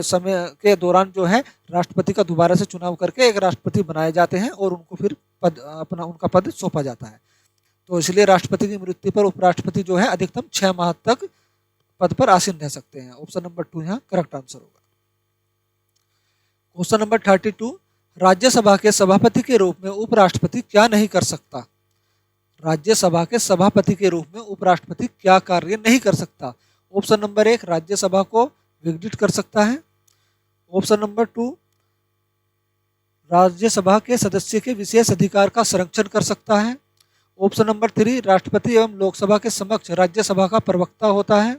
समय के दौरान जो है राष्ट्रपति का दोबारा से चुनाव करके एक राष्ट्रपति बनाए जाते हैं और उनको फिर उनका पद सौंपा जाता है। तो इसलिए राष्ट्रपति की मृत्यु पर उपराष्ट्रपति जो है अधिकतम 6 माह तक पद पर आसीन रह सकते हैं। ऑप्शन नंबर 2 यहाँ करेक्ट आंसर होगा। क्वेश्चन नंबर 32, राज्यसभा के सभापति के रूप में उपराष्ट्रपति क्या नहीं कर सकता। राज्यसभा के सभापति के रूप में उपराष्ट्रपति क्या कार्य नहीं कर सकता। ऑप्शन नंबर 1, राज्यसभा को विघटित कर सकता है। ऑप्शन नंबर 2, राज्यसभा के सदस्य के विशेष अधिकार का संरक्षण कर सकता है। ऑप्शन नंबर 3, राष्ट्रपति एवं लोकसभा के समक्ष राज्यसभा का प्रवक्ता होता है।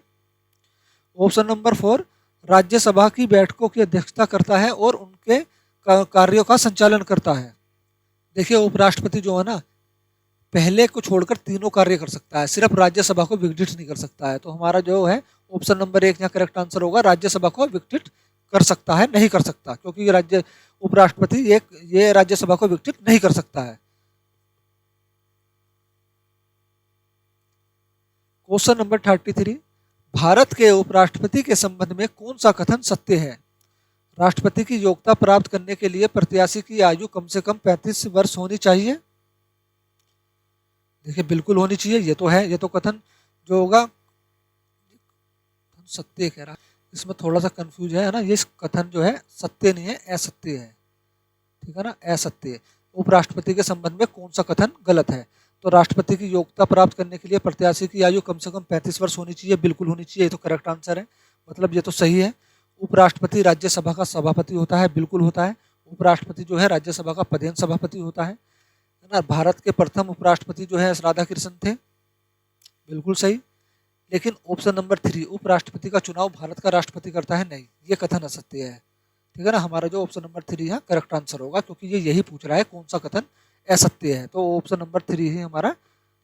ऑप्शन नंबर 4, राज्यसभा की बैठकों की अध्यक्षता करता है और उनके कार्यों का संचालन करता है। देखिए, उपराष्ट्रपति जो है ना, पहले को छोड़कर तीनों कार्य कर सकता है, सिर्फ राज्यसभा को विघटित नहीं कर सकता है। तो हमारा जो है ऑप्शन नंबर 1 यहाँ करेक्ट आंसर होगा, राज्यसभा को विघटित कर सकता है, नहीं कर सकता, क्योंकि उपराष्ट्रपति ये राज्यसभा को विघटित नहीं कर सकता है। क्वेश्चन नंबर 33, भारत के उपराष्ट्रपति के संबंध में कौन सा कथन सत्य है। राष्ट्रपति की योग्यता प्राप्त करने के लिए प्रत्याशी की आयु कम से कम 35 वर्ष होनी चाहिए। देखिए, बिल्कुल होनी चाहिए, ये तो है, ये तो कथन जो होगा सत्य कह रहा है, इसमें थोड़ा सा कंफ्यूज है ना। ये कथन जो है सत्य नहीं है, असत्य है, ठीक है ना, असत्य। उपराष्ट्रपति के संबंध में कौन सा कथन गलत है? तो राष्ट्रपति की योग्यता प्राप्त करने के लिए प्रत्याशी की आयु कम से कम 35 वर्ष होनी चाहिए, बिल्कुल होनी चाहिए, ये तो करेक्ट आंसर है, मतलब ये तो सही है। उपराष्ट्रपति राज्यसभा का सभापति होता है, बिल्कुल होता है। उपराष्ट्रपति जो है राज्यसभा का पदेन सभापति होता है ना। भारत के प्रथम उपराष्ट्रपति जो है राधा कृष्ण थे, बिल्कुल सही। लेकिन ऑप्शन नंबर 3, उपराष्ट्रपति का चुनाव भारत का राष्ट्रपति करता है, नहीं, ये कथन असत्य है, ठीक है ना। हमारा जो ऑप्शन नंबर 3 है करेक्ट आंसर होगा, क्योंकि ये यही पूछ रहा है कौन सा कथन असत्य है, तो ऑप्शन नंबर 3 ही हमारा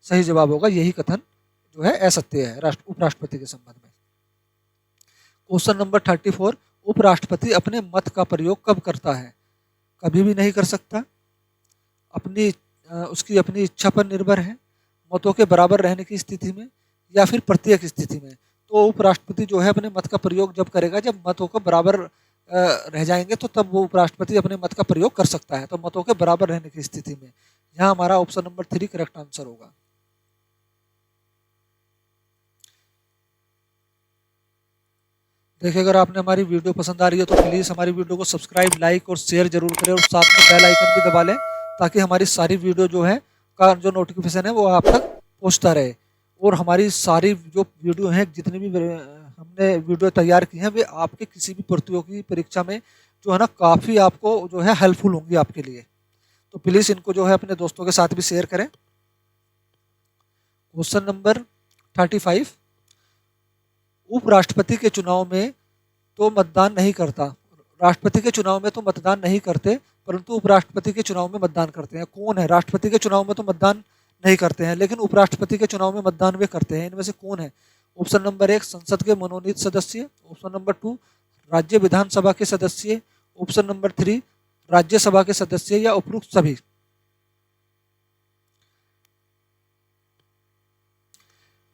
सही जवाब होगा। यही कथन जो है असत्य है उपराष्ट्रपति के संबंध में। क्वेश्चन नंबर 34, उपराष्ट्रपति अपने मत का प्रयोग कब करता है? कभी भी नहीं कर सकता, उसकी अपनी इच्छा पर निर्भर है, मतों के बराबर रहने की स्थिति में, या फिर प्रत्येक स्थिति में। तो उपराष्ट्रपति जो है अपने मत का प्रयोग जब करेगा जब मतों को बराबर रह जाएंगे, तो तब वो उपराष्ट्रपति अपने मत का प्रयोग कर सकता है, तो मतों के बराबर रहने की स्थिति में। यहाँ हमारा ऑप्शन नंबर 3 करेक्ट आंसर होगा। देखिए, अगर आपने हमारी वीडियो पसंद आ रही है तो प्लीज़ हमारी वीडियो को सब्सक्राइब, लाइक और शेयर जरूर करें, और साथ में बेल आइकन भी दबा लें, ताकि हमारी सारी वीडियो जो है का जो नोटिफिकेशन है वो आप तक पहुंचता रहे। और हमारी सारी जो वीडियो हैं, जितनी भी हमने वीडियो तैयार की हैं, वे आपके किसी भी प्रतियोगी परीक्षा में जो है ना काफ़ी आपको जो है हेल्पफुल होंगी आपके लिए। तो प्लीज़ इनको जो है अपने दोस्तों के साथ भी शेयर करें। क्वेश्चन नंबर 35, उपराष्ट्रपति के चुनाव में तो मतदान नहीं करता, राष्ट्रपति के चुनाव में तो मतदान नहीं करते, परंतु उपराष्ट्रपति के चुनाव में मतदान करते हैं। कौन है? राष्ट्रपति के चुनाव में तो मतदान नहीं करते हैं, लेकिन उपराष्ट्रपति के चुनाव में मतदान वे करते हैं। इनमें से कौन है? ऑप्शन नंबर 1, संसद के मनोनीत सदस्य। ऑप्शन नंबर 2, राज्य विधानसभा के सदस्य। ऑप्शन नंबर 3, राज्यसभा के सदस्य, या उपरोक्त सभी।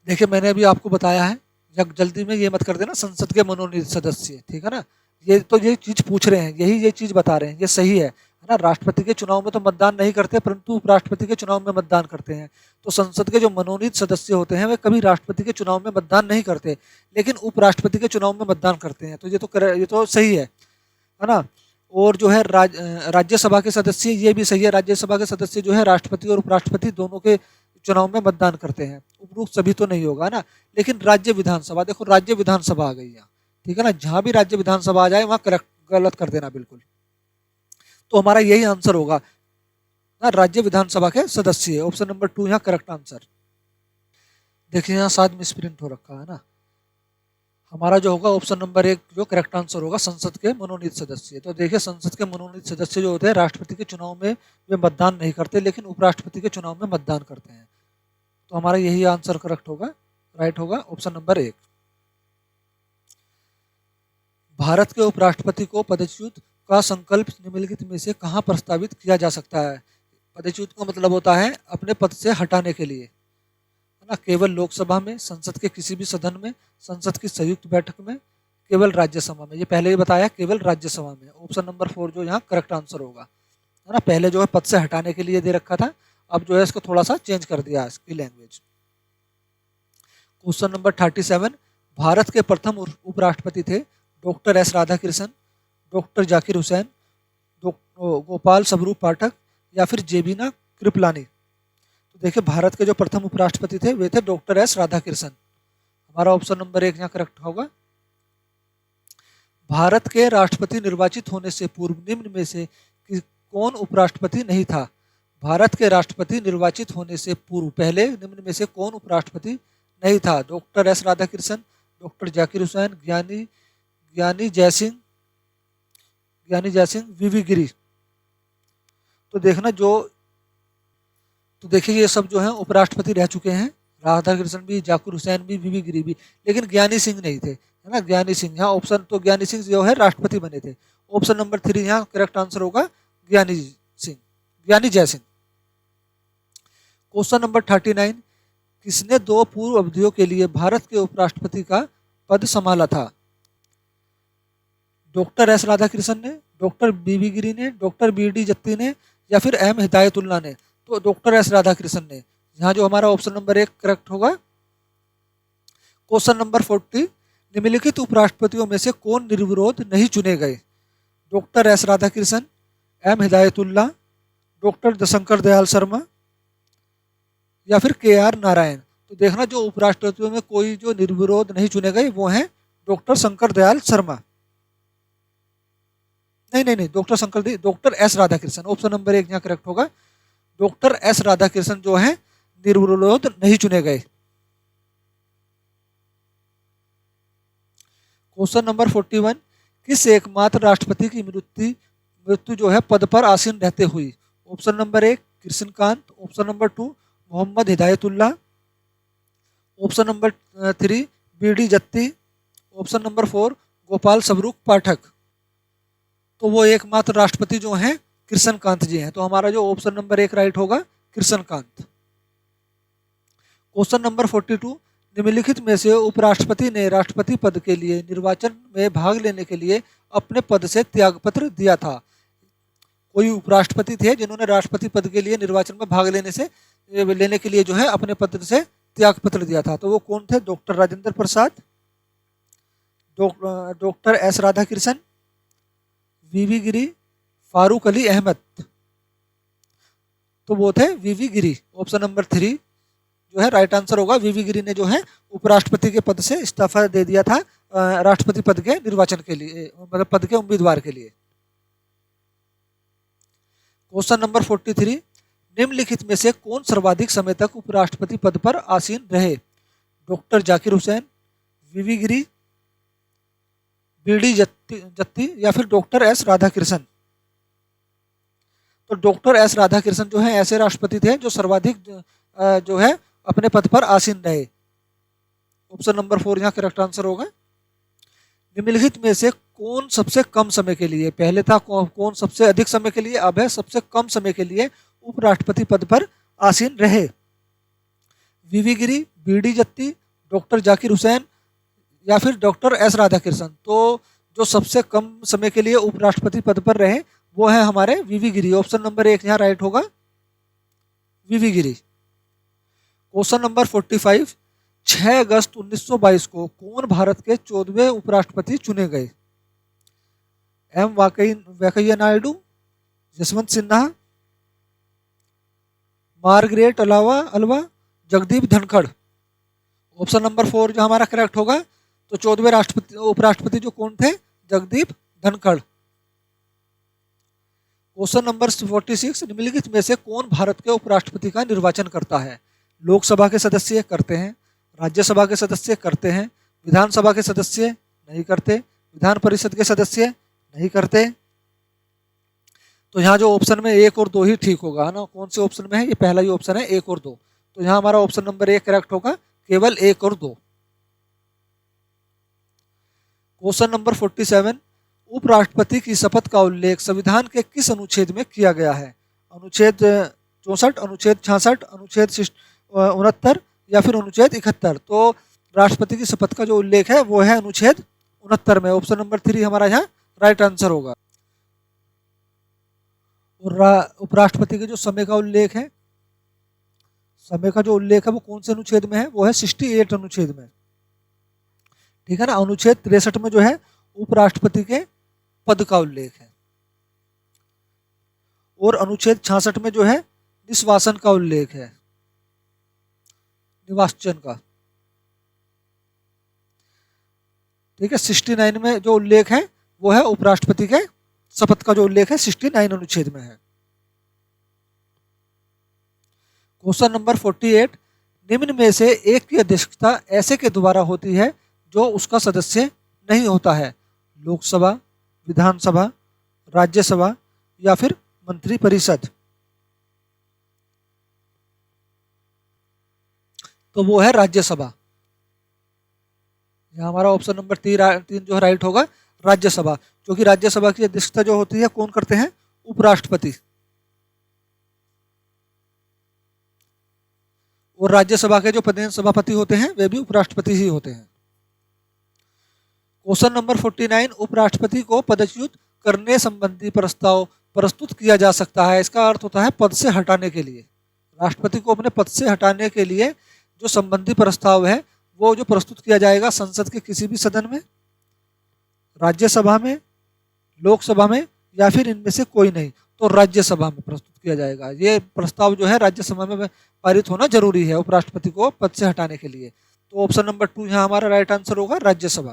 देखिए, मैंने अभी आपको बताया है, जल्दी में ये मत कर देना संसद के मनोनीत सदस्य, ठीक है ना। ये चीज पूछ रहे हैं, ये चीज बता रहे हैं, ये सही है ना। राष्ट्रपति के चुनाव में तो मतदान नहीं करते, परंतु उपराष्ट्रपति के चुनाव में मतदान करते हैं। तो संसद के जो मनोनीत सदस्य होते हैं वे कभी राष्ट्रपति के चुनाव में मतदान नहीं करते, लेकिन उपराष्ट्रपति के चुनाव में मतदान करते हैं। तो ये तो सही है ना। और जो है राज्यसभा के सदस्य, ये भी सही है। राज्यसभा के सदस्य जो है राष्ट्रपति और उपराष्ट्रपति दोनों के चुनाव में मतदान करते हैं। उपरोक्त सभी तो नहीं होगा ना। लेकिन राज्य विधानसभा, देखो राज्य विधानसभा आ गई यहाँ, ठीक है ना। जहां भी राज्य विधानसभा आ जाए वहां करेक्ट गलत कर देना बिल्कुल। तो हमारा यही आंसर होगा ना, राज्य विधानसभा के सदस्य। ऑप्शन नंबर 2 यहाँ करेक्ट आंसर। देखिए, यहाँ साथ में मिसप्रिंट हो रखा है ना। हमारा जो होगा ऑप्शन नंबर 1 जो करेक्ट आंसर होगा, संसद के मनोनीत सदस्य। तो देखिए, संसद के मनोनीत सदस्य जो होते हैं राष्ट्रपति के चुनाव में वे मतदान नहीं करते, लेकिन उपराष्ट्रपति के चुनाव में मतदान करते हैं। तो हमारा यही आंसर करेक्ट होगा, राइट होगा, ऑप्शन नंबर 1। भारत के उपराष्ट्रपति को पदच्युत का संकल्प निम्नलिखित में से कहाँ प्रस्तावित किया जा सकता है? पदच्युत का मतलब होता है अपने पद से हटाने के लिए, है ना। केवल लोकसभा में, संसद के किसी भी सदन में, संसद की संयुक्त बैठक में, केवल राज्यसभा में। ये पहले ही बताया, केवल राज्यसभा में। ऑप्शन नंबर 4 जो यहाँ करेक्ट आंसर होगा, है ना। पहले जो है पद से हटाने के लिए दे रखा था, अब जो है इसको थोड़ा सा चेंज कर दिया इसकी लैंग्वेज। क्वेश्चन नंबर 37, भारत के प्रथम उपराष्ट्रपति थे doctor S Radhakrishnan, doctor Zakir Hussain, Gopal स्वरूप पाठक, या फिर जेबीना कृपलानी। तो देखिए, भारत के जो प्रथम उपराष्ट्रपति थे वे थे डॉक्टर एस राधाकृष्णन। हमारा ऑप्शन नंबर 1 यहाँ करेक्ट होगा। भारत के राष्ट्रपति निर्वाचित होने से पूर्व निम्न में से कौन उपराष्ट्रपति नहीं था? भारत के राष्ट्रपति निर्वाचित होने से पूर्व पहले निम्न में से कौन उपराष्ट्रपति नहीं था? Doctor S Radhakrishnan, doctor Zakir Hussain, ज्ञानी जयसिंह, वीवी गिरी। तो देखिए, ये सब जो है उपराष्ट्रपति रह चुके हैं, राधाकृष्णन भी, जाकिर हुसैन भी, वीवी गिरी भी, लेकिन ज्ञानी सिंह नहीं थे, है ना। ज्ञानी सिंह यहाँ ऑप्शन, तो ज्ञानी सिंह जो है राष्ट्रपति बने थे। ऑप्शन नंबर 3 यहाँ करेक्ट आंसर होगा, ज्ञानी जयसिंह। क्वेश्चन नंबर 39, किसने 2 पूर्व अवधियों के लिए भारत के उपराष्ट्रपति का पद संभाला था? डॉक्टर एस राधाकृष्णन ने, डॉक्टर बीवी गिरी ने, डॉक्टर बी.डी. जत्ती ने, या फिर एम हिदायतुल्लाह ने। तो डॉक्टर एस राधाकृष्णन ने, यहाँ जो हमारा ऑप्शन नंबर 1 करेक्ट होगा। क्वेश्चन नंबर 40, निम्नलिखित उपराष्ट्रपतियों में से कौन निर्विरोध नहीं चुने गए? Doctor S Radhakrishnan, M Hidayatullah, doctor Shankar Dayal Sharma या फिर के आर नारायण। तो देखना, जो उपराष्ट्रपतियों में कोई जो निर्विरोध नहीं चुने गए वो हैं डॉक्टर शंकर दयाल शर्मा। नहीं नहीं नहीं, doctor S Radhakrishnan, option number 1 यहाँ करेक्ट होगा। डॉक्टर एस राधाकृष्णन जो है निर्विरोध नहीं चुने गए। क्वेश्चन नंबर 41, किस एकमात्र राष्ट्रपति की मृत्यु जो है पद पर आसीन रहते हुई? Option number 1 Krishnakant, option number 2 Mohammad Hidayatullah, option number 3 BD Jatti, option number 4 Gopal Swarup Pathak. तो वो एकमात्र राष्ट्रपति जो हैं कृष्णकांत जी हैं। तो हमारा जो ऑप्शन नंबर 1 राइट होगा कृष्णकांत। क्वेश्चन नंबर 42, निम्नलिखित में से उपराष्ट्रपति ने राष्ट्रपति पद के लिए निर्वाचन में भाग लेने के लिए अपने पद से त्यागपत्र दिया था? कोई उपराष्ट्रपति थे जिन्होंने राष्ट्रपति पद के लिए निर्वाचन में भाग लेने के लिए जो है अपने पद से त्यागपत्र दिया था। तो वो कौन थे? Doctor Rajendra Prasad, doctor S Radhakrishnan, वीवी गिरी, फारूक अली अहमद। तो वो थे वीवी गिरी। ऑप्शन नंबर 3 जो है राइट आंसर होगा। वीवी गिरी ने जो है उपराष्ट्रपति के पद से इस्तीफा दे दिया था राष्ट्रपति पद के निर्वाचन के लिए, मतलब पद के उम्मीदवार के लिए। क्वेश्चन नंबर 43, निम्नलिखित में से कौन सर्वाधिक समय तक उपराष्ट्रपति पद पर आसीन रहे? डॉक्टर जाकिर हुसैन, वीवी गिरी, बीडी जत्ती या फिर डॉक्टर एस राधाकृष्णन। तो डॉक्टर एस राधाकृष्णन जो है ऐसे राष्ट्रपति थे जो सर्वाधिक जो है अपने पद पर आसीन रहे। ऑप्शन नंबर 4 यहाँ करेक्ट आंसर होगा। निम्नलिखित में से कौन सबसे कम समय के लिए, पहले था कौन सबसे अधिक समय के लिए, अब है सबसे कम समय के लिए उपराष्ट्रपति पद पर आसीन रहे? वीवी गिरी, बीडी जत्ती, डॉक्टर जाकिर हुसैन या फिर डॉक्टर एस राधाकृष्णन। तो जो सबसे कम समय के लिए उपराष्ट्रपति पद पर रहे वो है हमारे वीवी गिरी। ऑप्शन नंबर 1 यहाँ राइट होगा, वीवी गिरी। क्वेश्चन नंबर 45, 6 अगस्त 1922 को कौन भारत के 14वें उपराष्ट्रपति चुने गए? M Venkaiah Naidu, Yashwant Sinha, Margaret Alva, Jagdeep Dhankhar. Option number 4 जो हमारा करेक्ट होगा। तो 14वें उपराष्ट्रपति जो कौन थे? जगदीप धनखड़। क्वेश्चन नंबर 46, निम्नलिखित में से कौन भारत के उपराष्ट्रपति का निर्वाचन करता है? लोकसभा के सदस्य करते हैं, राज्यसभा के सदस्य करते हैं, विधानसभा के सदस्य नहीं करते, विधान परिषद के सदस्य नहीं करते। तो यहाँ जो ऑप्शन में 1 और 2 ही ठीक होगा, है ना। कौन से ऑप्शन में है? ये पहला ही ऑप्शन है, 1 और 2। तो यहाँ हमारा ऑप्शन नंबर 1 करेक्ट होगा, केवल 1 और 2। क्वेश्चन नंबर 47, उपराष्ट्रपति की शपथ का उल्लेख संविधान के किस अनुच्छेद में किया गया है? अनुच्छेद 64, अनुच्छेद 66, अनुच्छेद 69 या फिर अनुच्छेद 71। तो राष्ट्रपति की शपथ का जो उल्लेख है वो है अनुच्छेद 69 में। ऑप्शन नंबर 3 हमारा यहाँ राइट आंसर होगा। और उपराष्ट्रपति के जो समय का उल्लेख है, समय का जो उल्लेख है वो कौन से अनुच्छेद में है? वो है 68 अनुच्छेद में, ठीक है ना। अनुच्छेद 63 में जो है उपराष्ट्रपति के पद का उल्लेख है, और अनुच्छेद 66 में जो है निष्वासन का उल्लेख है, निवासन का, ठीक है। 69 में जो उल्लेख है वो है उपराष्ट्रपति के शपथ का जो उल्लेख है 69 अनुच्छेद में है। क्वेश्चन नंबर 48, निम्न में से एक की अध्यक्षता ऐसे के द्वारा होती है जो उसका सदस्य नहीं होता है? लोकसभा, विधानसभा, राज्यसभा या फिर मंत्रिपरिषद। तो वो है राज्यसभा। यहाँ हमारा ऑप्शन नंबर 3 जो है राइट होगा, राज्यसभा। क्योंकि राज्यसभा की अध्यक्षता जो होती है कौन करते हैं? उपराष्ट्रपति। और राज्यसभा के जो प्रदेश सभापति होते हैं वे भी उपराष्ट्रपति ही होते हैं। क्वेश्चन नंबर 49, उपराष्ट्रपति को पदच्युत करने संबंधी प्रस्ताव प्रस्तुत किया जा सकता है। इसका अर्थ होता है पद से हटाने के लिए। राष्ट्रपति को अपने पद से हटाने के लिए जो संबंधी प्रस्ताव है वो जो प्रस्तुत किया जाएगा संसद के किसी भी सदन में, राज्यसभा में, लोकसभा में, या फिर इनमें से कोई नहीं तो राज्यसभा में प्रस्तुत किया जाएगा। ये प्रस्ताव जो है राज्यसभा में पारित होना जरूरी है उपराष्ट्रपति को पद से हटाने के लिए। तो ऑप्शन नंबर 2 यहाँ हमारा राइट आंसर होगा, राज्यसभा।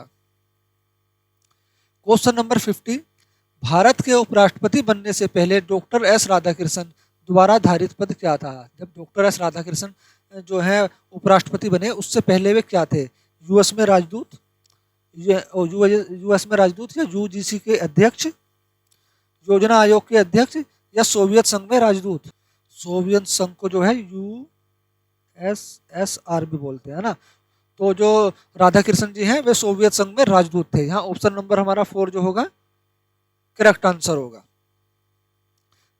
क्वेश्चन नंबर 50, भारत के उपराष्ट्रपति बनने से पहले डॉक्टर एस राधाकृष्णन द्वारा धारित पद क्या था? जब डॉक्टर एस राधाकृष्णन जो है उपराष्ट्रपति बने उससे पहले वे क्या थे? यूएस में राजदूत, यूएस में राजदूत, या यूजीसी के अध्यक्ष, योजना आयोग के अध्यक्ष, या सोवियत संघ में राजदूत? सोवियत संघ को जो है यूएसएसआर भी बोलते हैं ना। तो जो राधाकृष्णन जी हैं वे सोवियत संघ में राजदूत थे। यहाँ ऑप्शन नंबर हमारा 4 जो होगा करेक्ट आंसर होगा।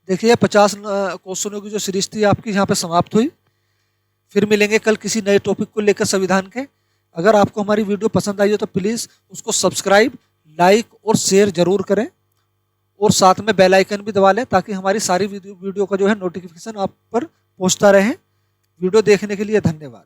देखिए 50 क्वेश्चनों की जो सीरीज थी आपकी यहाँ पे समाप्त हुई। फिर मिलेंगे कल किसी नए टॉपिक को लेकर संविधान के। अगर आपको हमारी वीडियो पसंद आई हो तो प्लीज़ उसको सब्सक्राइब, लाइक और शेयर जरूर करें, और साथ में बेल आइकन भी दबा लें ताकि हमारी सारी वीडियो का जो है नोटिफिकेशन आप पर पहुंचता रहे। वीडियो देखने के लिए धन्यवाद।